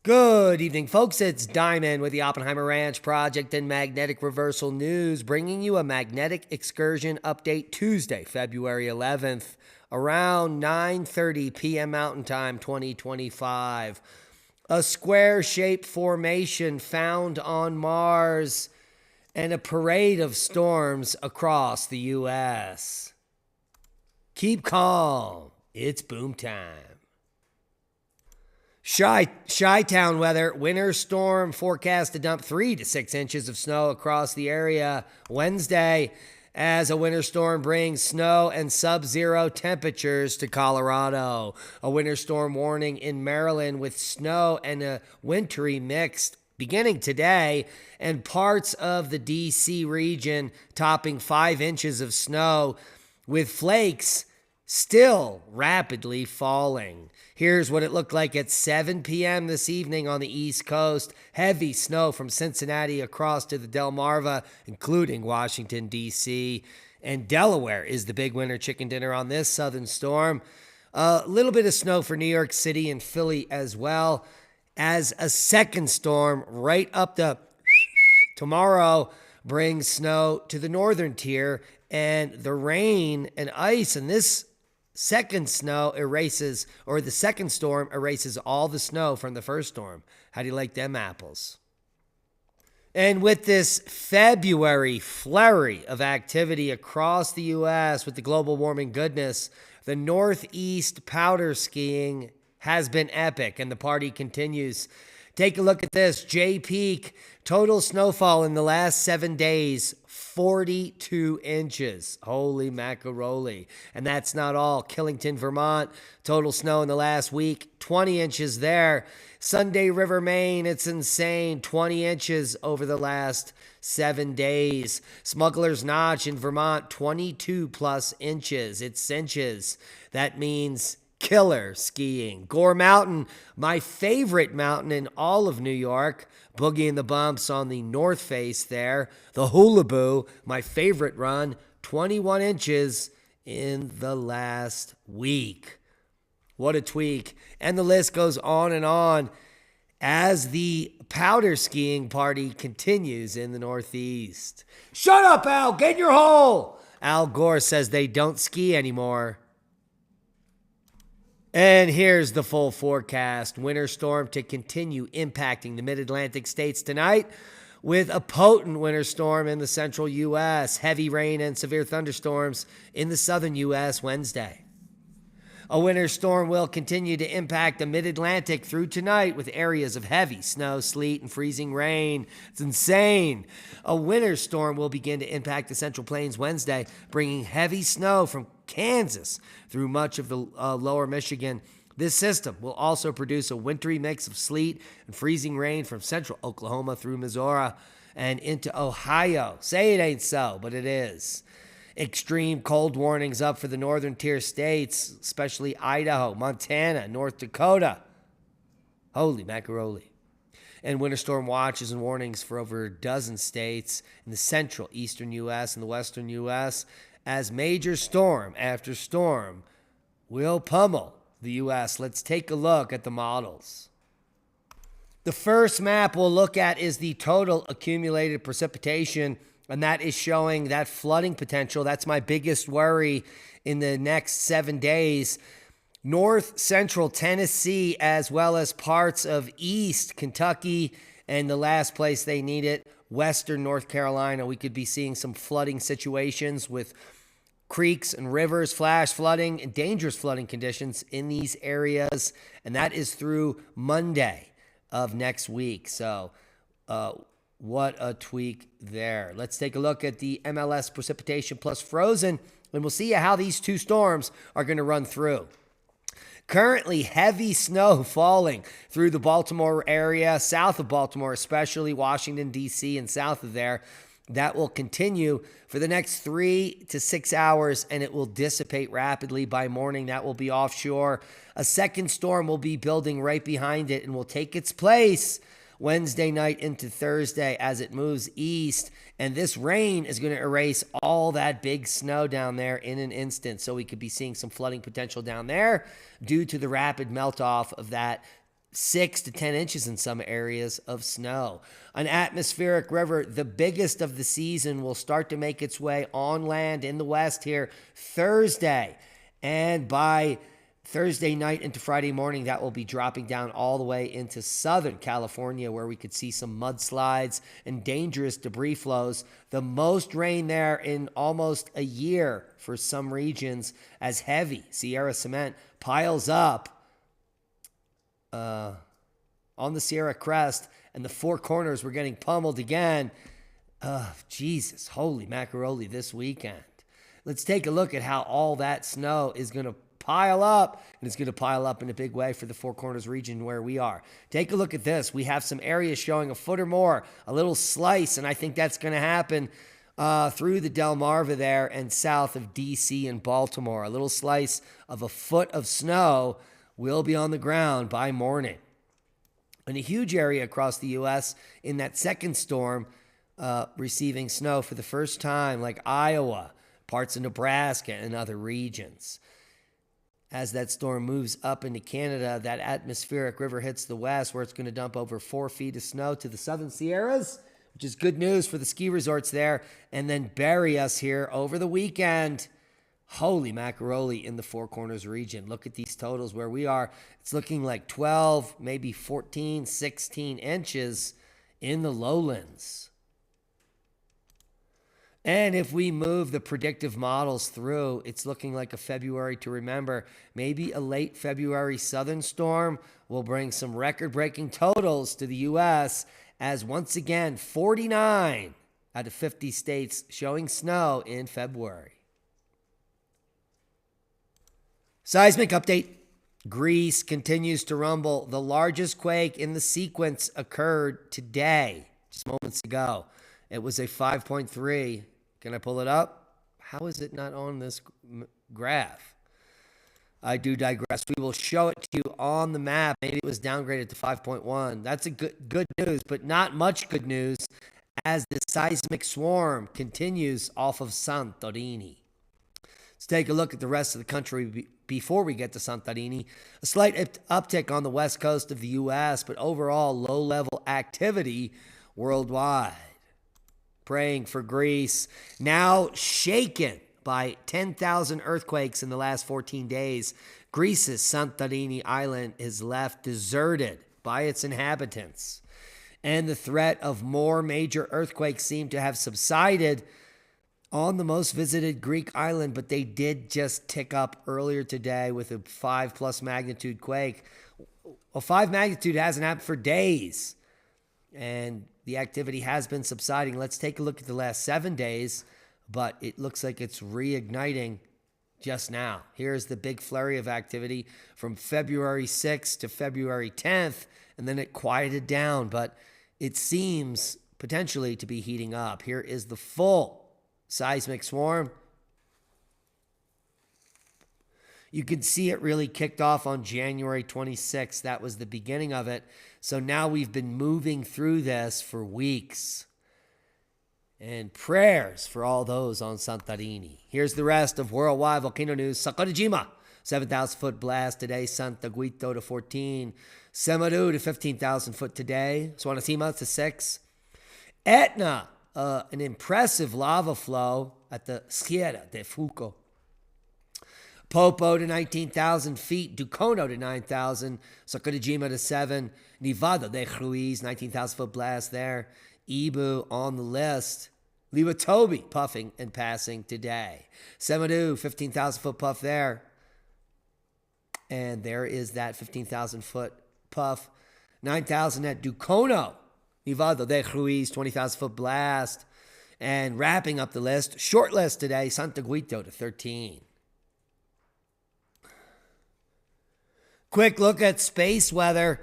Good evening, folks. It's Diamond with the Oppenheimer Ranch Project and Magnetic Reversal News, bringing you a magnetic excursion update Tuesday, February 11th, around 9:30 p.m. Mountain Time 2025. A square-shaped formation found on Mars and a parade of storms across the U.S. Keep calm. It's boom time. Chi-town weather, winter storm forecast to dump 3 to 6 inches of snow across the area Wednesday as a winter storm brings snow and sub-zero temperatures to Colorado. A winter storm warning in Maryland with snow and a wintry mix beginning today, and parts of the D.C. region topping 5 inches of snow with flakes still rapidly falling. Here's what it looked like at 7 p.m. this evening on the East Coast. Heavy snow from Cincinnati across to the Delmarva, including Washington, D.C. And Delaware is the big winter chicken dinner on this southern storm. A little bit of snow for New York City and Philly as well, as a second storm right up the tomorrow brings snow to the northern tier, and the rain and ice in this second storm erases all the snow from the first storm. How do you like them apples? And with this February flurry of activity across the U.S. with the global warming goodness, the Northeast powder skiing has been epic, and the party continues. Take a look at this. J-Peak, total snowfall in the last 7 days, 42 inches. Holy macaroni. And that's not all. Killington, Vermont, total snow in the last week, 20 inches there. Sunday River, Maine, it's insane, 20 inches over the last 7 days. Smuggler's Notch in Vermont, 22 plus inches. It's cinches. That means killer skiing. Gore Mountain, my favorite mountain in all of New York, boogieing the bumps on the north face there. The Hula-Boo, my favorite run, 21 inches in the last week. What a tweak. And the list goes on as the powder skiing party continues in the Northeast. Shut up, Al. Get in your hole. Al Gore says they don't ski anymore. And here's the full forecast. Winter storm to continue impacting the mid-Atlantic states tonight with a potent winter storm in the central U.S. Heavy rain and severe thunderstorms in the southern U.S. Wednesday. A winter storm will continue to impact the mid-Atlantic through tonight with areas of heavy snow, sleet, and freezing rain. It's insane. A winter storm will begin to impact the Central Plains Wednesday, bringing heavy snow from Kansas through much of the lower Michigan. This system will also produce a wintry mix of sleet and freezing rain from central Oklahoma through Missouri and into Ohio. Say it ain't so, but it is. Extreme cold warnings up for the northern tier states, especially Idaho, Montana, North Dakota. Holy macaroni. And winter storm watches and warnings for over a dozen states in the central eastern U.S. and the western U.S. as major storm after storm will pummel the U.S. Let's take a look at the models. The first map we'll look at is the total accumulated precipitation, and that is showing that flooding potential. That's my biggest worry in the next 7 days. North central Tennessee, as well as parts of East Kentucky, and the last place they need it, western North Carolina. We could be seeing some flooding situations with creeks and rivers, flash flooding, and dangerous flooding conditions in these areas. And that is through Monday of next week. So, what a tweak there. Let's take a look at the MLS precipitation plus frozen, and we'll see how these two storms are going to run through. Currently, heavy snow falling through the Baltimore area, south of Baltimore, especially Washington, D.C., and south of there. That will continue for the next 3 to 6 hours, and it will dissipate rapidly by morning. That will be offshore. A second storm will be building right behind it and will take its place Wednesday night into Thursday as it moves east. And this rain is going to erase all that big snow down there in an instant. So we could be seeing some flooding potential down there due to the rapid melt off of that 6 to 10 inches in some areas of snow. An atmospheric river, the biggest of the season, will start to make its way on land in the west here Thursday. And by Thursday night into Friday morning, that will be dropping down all the way into Southern California, where we could see some mudslides and dangerous debris flows. The most rain there in almost a year for some regions, as heavy Sierra cement piles up on the Sierra Crest, and the Four Corners were getting pummeled again. Jesus, holy macaroni this weekend. Let's take a look at how all that snow is going to pile up, and it's going to pile up in a big way for the Four Corners region where we are. Take a look at this. We have some areas showing a foot or more, a little slice, and I think that's going to happen through the Delmarva there and south of D.C. and Baltimore. A little slice of a foot of snow will be on the ground by morning. In a huge area across the U.S. in that second storm receiving snow for the first time, like Iowa, parts of Nebraska, and other regions. As that storm moves up into Canada, that atmospheric river hits the west, where it's going to dump over 4 feet of snow to the southern Sierras, which is good news for the ski resorts there, and then bury us here over the weekend. Holy macaroni in the Four Corners region. Look at these totals where we are. It's looking like 12, maybe 14, 16 inches in the lowlands. And if we move the predictive models through, it's looking like a February to remember. Maybe a late February southern storm will bring some record-breaking totals to the U.S. as once again 49 out of 50 states showing snow in February. Seismic update. Greece continues to rumble. The largest quake in the sequence occurred today, just moments ago. It was a 5.3. Can I pull it up? How is it not on this graph? I do digress. We will show it to you on the map. Maybe it was downgraded to 5.1. That's a good news, but not much good news as the seismic swarm continues off of Santorini. Let's take a look at the rest of the country before we get to Santorini. A slight uptick on the west coast of the U.S., but overall low-level activity worldwide. Praying for Greece, now shaken by 10,000 earthquakes in the last 14 days. Greece's Santorini island is left deserted by its inhabitants, and the threat of more major earthquakes seemed to have subsided on the most visited Greek island, but they did just tick up earlier today with a 5+ magnitude quake. A 5 magnitude hasn't happened for days, and the activity has been subsiding. Let's take a look at the last 7 days, but it looks like it's reigniting just now. Here's the big flurry of activity from February 6th to February 10th, and then it quieted down, but it seems potentially to be heating up. Here is the full seismic swarm. You can see it really kicked off on January 26th. That was the beginning of it. So now we've been moving through this for weeks. And prayers for all those on Santorini. Here's the rest of worldwide volcano news. Sakurajima, 7,000 foot blast today. Santa Guito to 14. Semeru to 15,000 foot today. Swanosima to 6. Etna, an impressive lava flow at the Sierra de Fuco. Popo to 19,000 feet. Ducono to 9,000. Sakurajima to 7. Nevado de Ruiz, 19,000 foot blast there. Ibu on the list. Liwatobi puffing and passing today. Semeru, 15,000 foot puff there. And there is that 15,000 foot puff. 9,000 at Ducono. Nevado de Ruiz, 20,000 foot blast. And wrapping up the list, short list today, Santa Guito to 13. Quick look at space weather.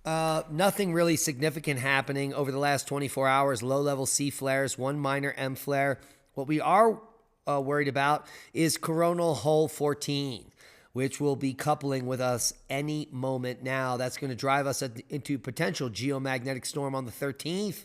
Nothing really significant happening over the last 24 hours. Low-level C flares, one minor M flare. What we are worried about is coronal hole 14, which will be coupling with us any moment now. That's going to drive us into potential geomagnetic storm on the 13th.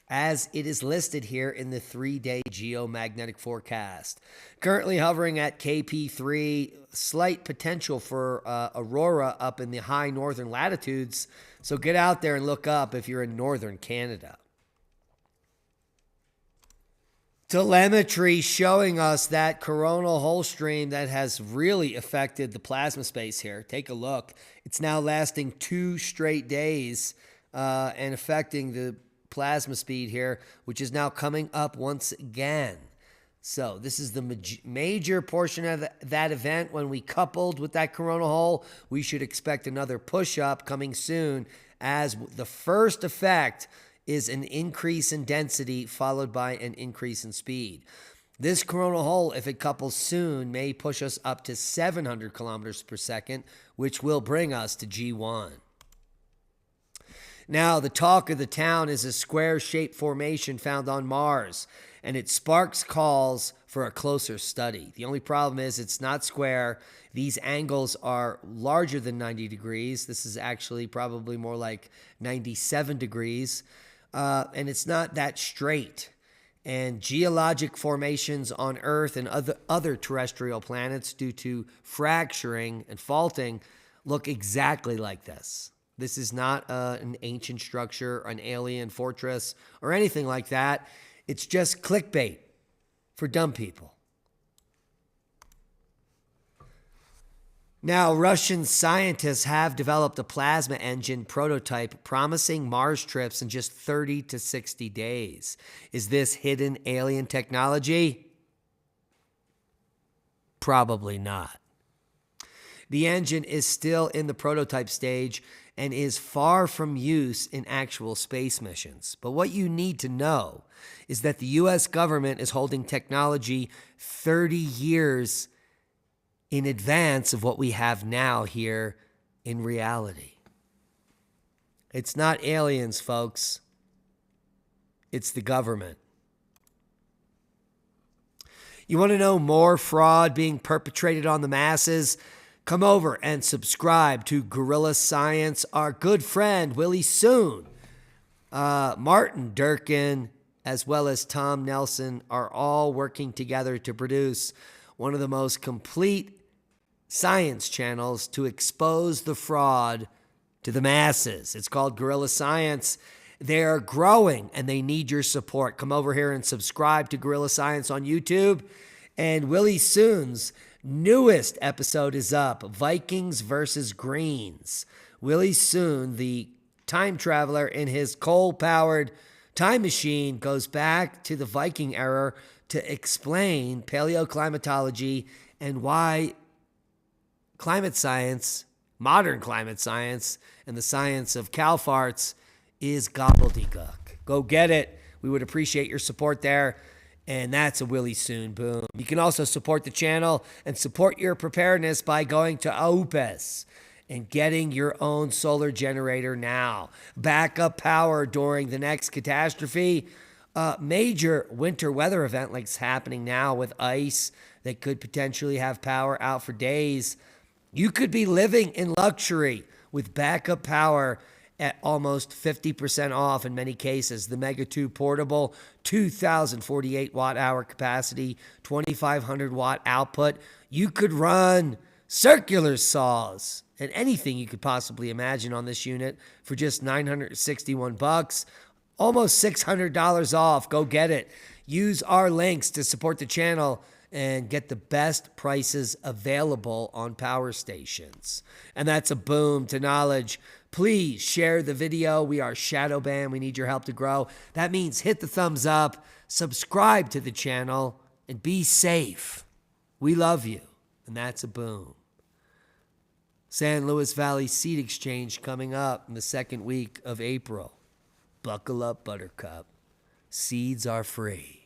as it is listed here in the 3-day geomagnetic forecast. Currently hovering at KP3, slight potential for aurora up in the high northern latitudes. So get out there and look up if you're in northern Canada. Telemetry showing us that coronal hole stream that has really affected the plasma space here. Take a look. It's now lasting 2 straight days and affecting the plasma speed here, which is now coming up once again. So this is the major portion of that event. When we coupled with that coronal hole, we should expect another push-up coming soon, as the first effect is an increase in density followed by an increase in speed. This coronal hole, if it couples soon, may push us up to 700 kilometers per second, which will bring us to G1. Now, the talk of the town is a square-shaped formation found on Mars, and it sparks calls for a closer study. The only problem is it's not square. These angles are larger than 90 degrees. This is actually probably more like 97 degrees. And it's not that straight. And geologic formations on Earth and other terrestrial planets, due to fracturing and faulting, look exactly like this. This is not an ancient structure, an alien fortress, or anything like that. It's just clickbait for dumb people. Now, Russian scientists have developed a plasma engine prototype promising Mars trips in just 30 to 60 days. Is this hidden alien technology? Probably not. The engine is still in the prototype stage and is far from use in actual space missions. But what you need to know is that the U.S. government is holding technology 30 years in advance of what we have now here in reality. It's not aliens, folks. It's the government. You want to know more fraud being perpetrated on the masses? Come over and subscribe to Gorilla Science. Our good friend, Willie Soon, Martin Durkin, as well as Tom Nelson are all working together to produce one of the most complete science channels to expose the fraud to the masses. It's called Gorilla Science. They are growing and they need your support. Come over here and subscribe to Gorilla Science on YouTube. And Willie Soon's newest episode is up, Vikings versus Greens. Willie Soon, the time traveler in his coal-powered time machine, goes back to the Viking era to explain paleoclimatology and why climate science, modern climate science, and the science of cow farts is gobbledygook. Go get it. We would appreciate your support there. And that's a Willie Soon boom. You can also support the channel and support your preparedness by going to AUPES and getting your own solar generator now. Backup power during the next catastrophe. Major winter weather event like it's happening now with ice that could potentially have power out for days. You could be living in luxury with backup power at almost 50% off in many cases. The Mega 2 portable, 2,048 watt-hour capacity, 2,500 watt output. You could run circular saws and anything you could possibly imagine on this unit for just $961, almost $600 off. Go get it. Use our links to support the channel and get the best prices available on power stations. And that's a boom to knowledge. Please share the video. We are shadow banned. We need your help to grow. That means hit the thumbs up, subscribe to the channel, and be safe. We love you. And that's a boom. San Luis Valley Seed Exchange coming up in the second week of April. Buckle up, Buttercup. Seeds are free.